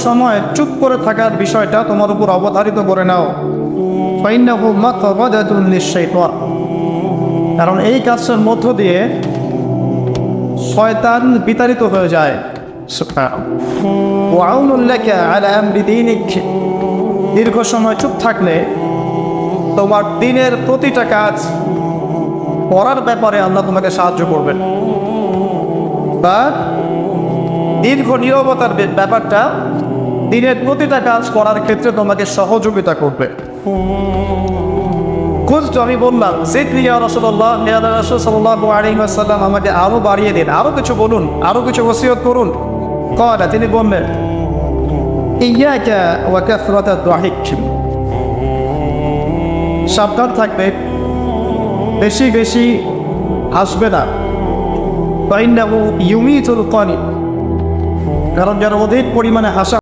সময় চুপ করে থাকার বিষয়টা তোমার উপর অবধারিত করে নাও, ফাইন্নাহু মাতবাদাতুন লিশ-শাইতান, কারণ এই কাজের মধ্য দিয়ে শয়তান বিতাড়িত হয়ে যায়। ওয়া আউনুন লাকা আলা আমরি দীনিক, দীর্ঘ সময় চুপ থাকলে তোমার দিনের প্রতিটা কাজ করার ব্যাপারে আল্লাহ তোমাকে সাহায্য করবেন, বা দীর্ঘ নীরবতার ব্যাপারটা দিনের প্রতিটা কাজ করার ক্ষেত্রে তোমাকে সহযোগিতা করবে। খুঁজতো, আমি বললাম জিদনি ইয়া রাসূলুল্লাহ, ইয়া রাসূল সাল্লাল্লাহু আলাইহি ওয়াসাল্লাম, আমাকে আরো বাড়িয়ে দিন, আরো কিছু বলুন, আরো কিছু ওসিয়ত করুন। ক্বালা, তিনি বললেন ইয়াকা ওয়া কাসরাতাদ দাহিক, সাবধান থাকবে, বেশি বেশি হাসবে না। ফাইন্নাহু ইউমিতুল কানিব, কারণ যারা অধিক পরিমাণে হাসা